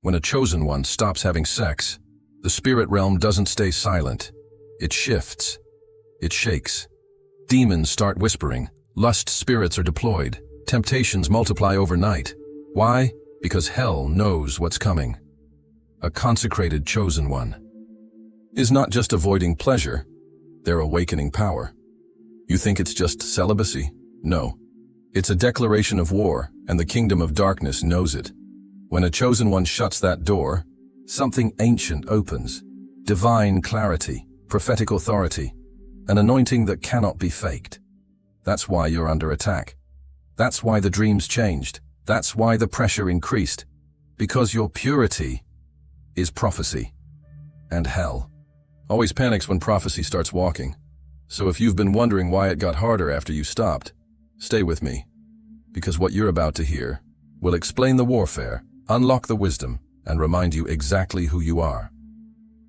When a chosen one stops having sex, the spirit realm doesn't stay silent. It shifts. It shakes. Demons start whispering. Lust spirits are deployed. Temptations multiply overnight. Why? Because hell knows what's coming. A consecrated chosen one is not just avoiding pleasure, they're awakening power. You think it's just celibacy? No. It's a declaration of war, and the kingdom of darkness knows it. When a chosen one shuts that door, something ancient opens. Divine clarity, prophetic authority, an anointing that cannot be faked. That's why you're under attack. That's why the dreams changed. That's why the pressure increased. Because your purity is prophecy. And hell always panics when prophecy starts walking. So if you've been wondering why it got harder after you stopped, stay with me. Because what you're about to hear will explain the warfare, unlock the wisdom, and remind you exactly who you are.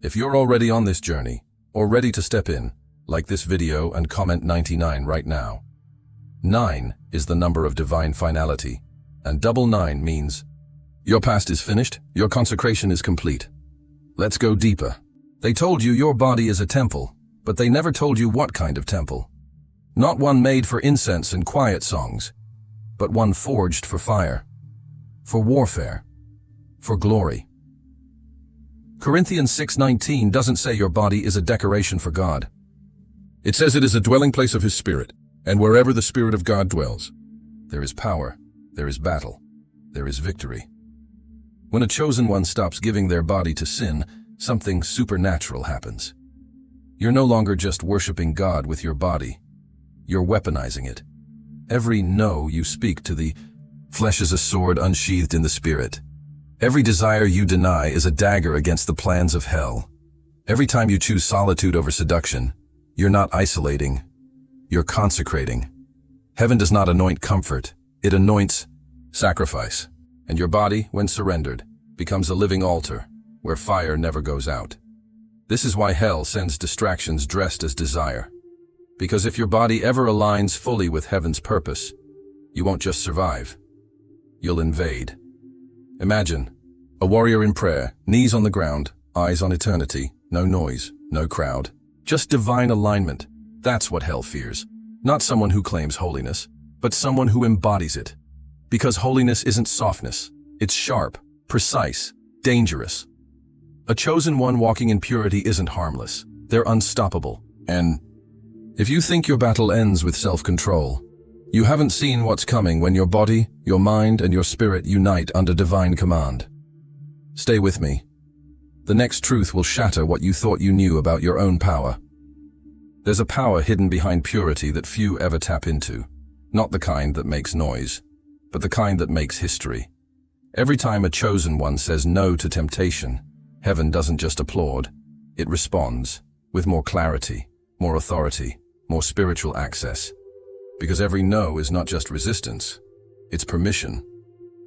If you're already on this journey, or ready to step in, like this video and comment 99 right now. 9 is the number of divine finality, and double 9 means your past is finished, your consecration is complete. Let's go deeper. They told you your body is a temple, but they never told you what kind of temple. Not one made for incense and quiet songs, but one forged for fire, for warfare, for glory. Corinthians 6:19 doesn't say your body is a decoration for God. It says it is a dwelling place of His Spirit, and wherever the Spirit of God dwells, there is power, there is battle, there is victory. When a chosen one stops giving their body to sin, something supernatural happens. You're no longer just worshiping God with your body. You're weaponizing it. Every no you speak to the flesh is a sword unsheathed in the spirit. Every desire you deny is a dagger against the plans of hell. Every time you choose solitude over seduction, you're not isolating, you're consecrating. Heaven does not anoint comfort, it anoints sacrifice. And your body, when surrendered, becomes a living altar where fire never goes out. This is why hell sends distractions dressed as desire. Because if your body ever aligns fully with heaven's purpose, you won't just survive, you'll invade. Imagine a warrior in prayer, knees on the ground, eyes on eternity, no noise, no crowd, just divine alignment. That's what hell fears. Not someone who claims holiness, but someone who embodies it. Because holiness isn't softness, it's sharp, precise, dangerous. A chosen one walking in purity isn't harmless. They're unstoppable. And if you think your battle ends with self-control, you haven't seen what's coming when your body, your mind, and your spirit unite under divine command. Stay with me. The next truth will shatter what you thought you knew about your own power. There's a power hidden behind purity that few ever tap into. Not the kind that makes noise, but the kind that makes history. Every time a chosen one says no to temptation, heaven doesn't just applaud, it responds with more clarity, more authority, more spiritual access. Because every no is not just resistance, it's permission.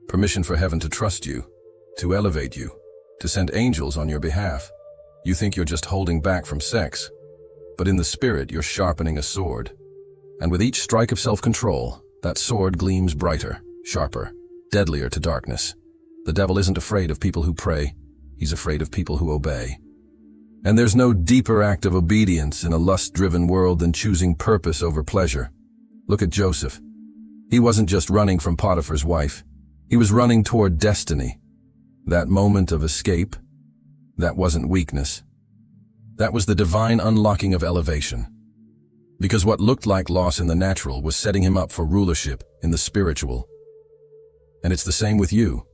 Permission for heaven to trust you, to elevate you, to send angels on your behalf. You think you're just holding back from sex, but in the spirit you're sharpening a sword. And with each strike of self-control, that sword gleams brighter, sharper, deadlier to darkness. The devil isn't afraid of people who pray. He's afraid of people who obey. And there's no deeper act of obedience in a lust-driven world than choosing purpose over pleasure. Look at Joseph. He wasn't just running from Potiphar's wife. He was running toward destiny. That moment of escape, that wasn't weakness. That was the divine unlocking of elevation. Because what looked like loss in the natural was setting him up for rulership in the spiritual. And it's the same with you.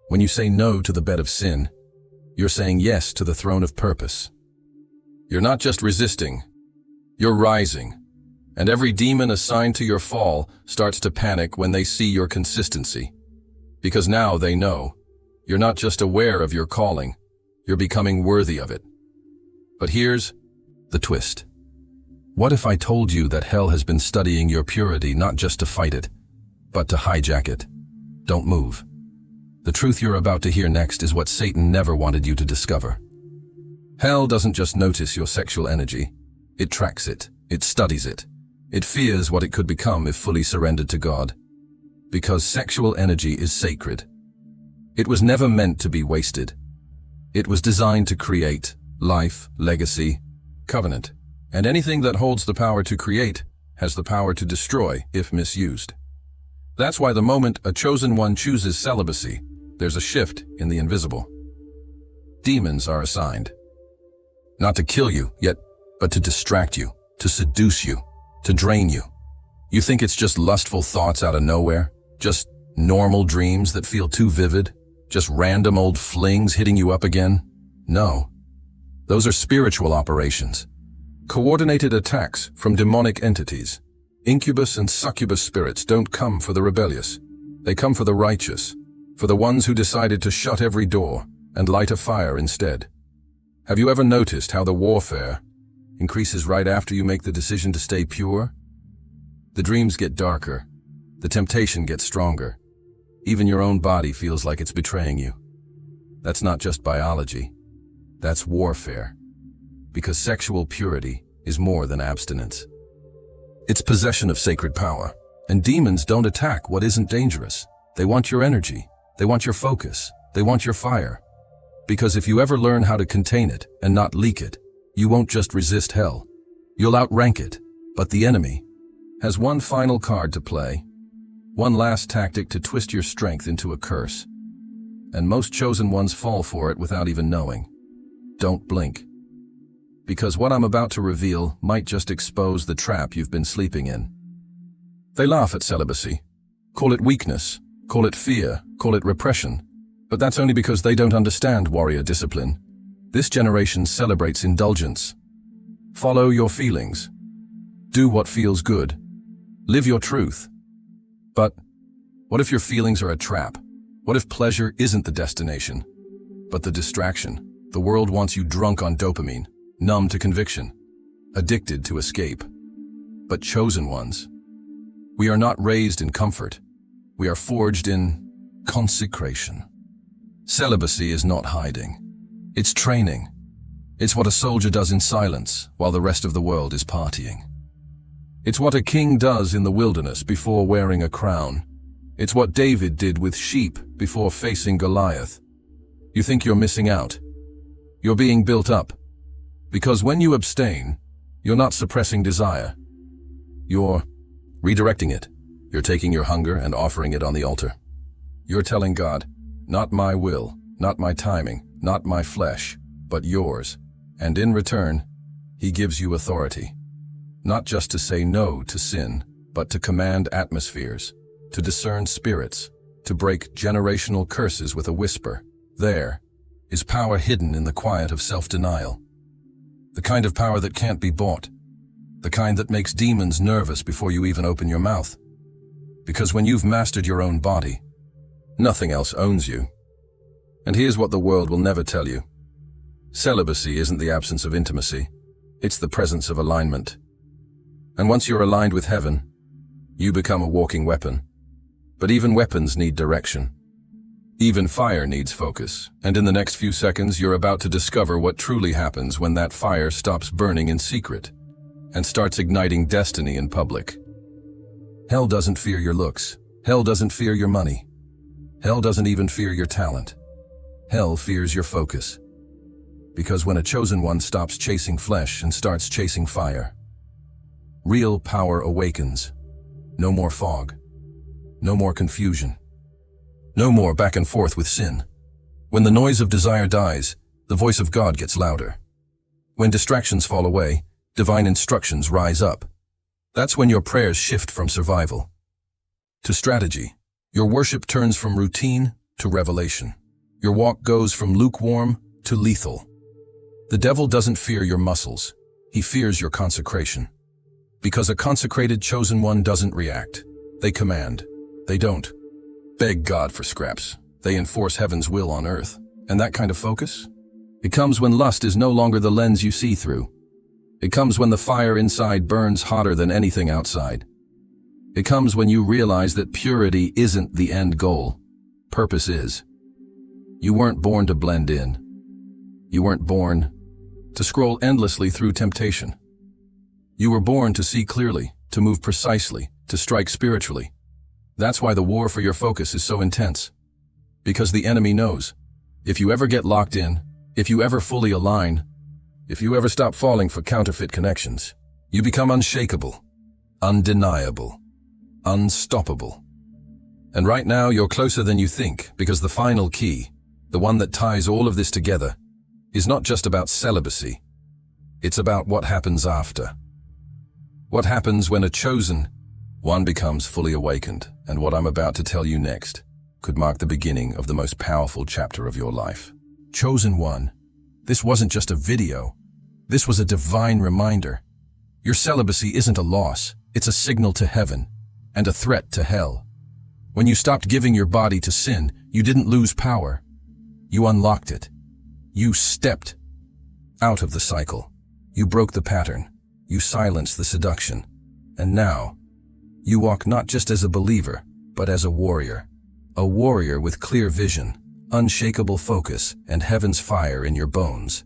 When you say no to the bed of sin, you're saying yes to the throne of purpose. You're not just resisting, you're rising. And every demon assigned to your fall starts to panic when they see your consistency. Because now they know, you're not just aware of your calling, you're becoming worthy of it. But here's the twist. What if I told you that hell has been studying your purity not just to fight it, but to hijack it? Don't move. The truth you're about to hear next is what Satan never wanted you to discover. Hell doesn't just notice your sexual energy. It tracks it. It studies it. It fears what it could become if fully surrendered to God. Because sexual energy is sacred. It was never meant to be wasted. It was designed to create life, legacy, covenant. And anything that holds the power to create has the power to destroy if misused. That's why the moment a chosen one chooses celibacy, there's a shift in the invisible. Demons are assigned. Not to kill you, but to distract you, to seduce you, to drain you. You think it's just lustful thoughts out of nowhere? Just normal dreams that feel too vivid? Just random old flings hitting you up again? No. Those are spiritual operations. Coordinated attacks from demonic entities. Incubus and succubus spirits don't come for the rebellious. They come for the righteous, for the ones who decided to shut every door and light a fire instead. Have you ever noticed how the warfare increases right after you make the decision to stay pure? The dreams get darker. The temptation gets stronger. Even your own body feels like it's betraying you. That's not just biology. That's warfare. Because sexual purity is more than abstinence. It's possession of sacred power. And demons don't attack what isn't dangerous. They want your energy. They want your focus. They want your fire. Because if you ever learn how to contain it and not leak it, you won't just resist hell. You'll outrank it. But the enemy has one final card to play. One last tactic to twist your strength into a curse. And most chosen ones fall for it without even knowing. Don't blink. Because what I'm about to reveal might just expose the trap you've been sleeping in. They laugh at celibacy. Call it weakness. Call it fear. Call it repression. But that's only because they don't understand warrior discipline. This generation celebrates indulgence. Follow your feelings. Do what feels good. Live your truth. But what if your feelings are a trap? What if pleasure isn't the destination, but the distraction? The world wants you drunk on dopamine, numb to conviction, addicted to escape. But chosen ones, we are not raised in comfort. We are forged in consecration. Celibacy is not hiding. It's training. It's what a soldier does in silence while the rest of the world is partying. It's what a king does in the wilderness before wearing a crown. It's what David did with sheep before facing Goliath. You think you're missing out? You're being built up. Because when you abstain, you're not suppressing desire. You're redirecting it. You're taking your hunger and offering it on the altar. You're telling God, not my will, not my timing, not my flesh, but yours. And in return, He gives you authority. Not just to say no to sin, but to command atmospheres, to discern spirits, to break generational curses with a whisper. There is power hidden in the quiet of self-denial. The kind of power that can't be bought. The kind that makes demons nervous before you even open your mouth. Because when you've mastered your own body, nothing else owns you. And here's what the world will never tell you. Celibacy isn't the absence of intimacy. It's the presence of alignment. And once you're aligned with heaven, you become a walking weapon. But even weapons need direction. Even fire needs focus. And in the next few seconds, you're about to discover what truly happens when that fire stops burning in secret and starts igniting destiny in public. Hell doesn't fear your looks. Hell doesn't fear your money. Hell doesn't even fear your talent. Hell fears your focus. Because when a chosen one stops chasing flesh and starts chasing fire, real power awakens. No more fog. No more confusion. No more back and forth with sin. When the noise of desire dies, the voice of God gets louder. When distractions fall away, divine instructions rise up. That's when your prayers shift from survival to strategy. Your worship turns from routine to revelation. Your walk goes from lukewarm to lethal. The devil doesn't fear your muscles. He fears your consecration. Because a consecrated chosen one doesn't react. They command. They don't beg God for scraps. They enforce heaven's will on earth. And that kind of focus? It comes when lust is no longer the lens you see through. It comes when the fire inside burns hotter than anything outside. It comes when you realize that purity isn't the end goal. Purpose is. You weren't born to blend in. You weren't born to scroll endlessly through temptation. You were born to see clearly, to move precisely, to strike spiritually. That's why the war for your focus is so intense. Because the enemy knows. If you ever get locked in, if you ever fully align, if you ever stop falling for counterfeit connections, you become unshakable, undeniable, unstoppable. And right now, you're closer than you think, because the final key, the one that ties all of this together, is not just about celibacy. It's about what happens after. What happens when a chosen one becomes fully awakened, and what I'm about to tell you next could mark the beginning of the most powerful chapter of your life. Chosen one. This wasn't just a video. This was a divine reminder. Your celibacy isn't a loss. It's a signal to heaven and a threat to hell. When you stopped giving your body to sin, you didn't lose power. You unlocked it. You stepped out of the cycle. You broke the pattern. You silenced the seduction. And now, you walk not just as a believer, but as a warrior. A warrior with clear vision, unshakable focus, and heaven's fire in your bones.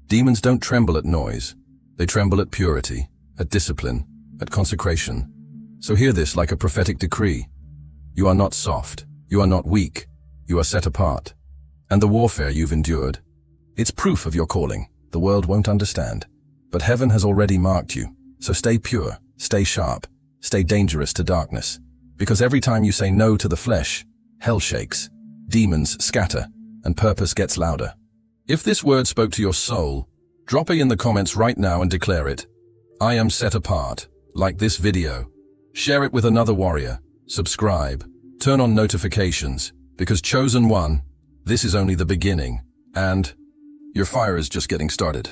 Demons don't tremble at noise. They tremble at purity, at discipline, at consecration. So hear this like a prophetic decree. You are not soft. You are not weak. You are set apart. And the warfare you've endured, it's proof of your calling. The world won't understand. But heaven has already marked you. So stay pure, stay sharp, stay dangerous to darkness. Because every time you say no to the flesh, hell shakes, demons scatter, and purpose gets louder. If this word spoke to your soul, drop it in the comments right now and declare it. I am set apart. Like this video. Share it with another warrior. Subscribe. Turn on notifications. Because chosen one, this is only the beginning. And your fire is just getting started.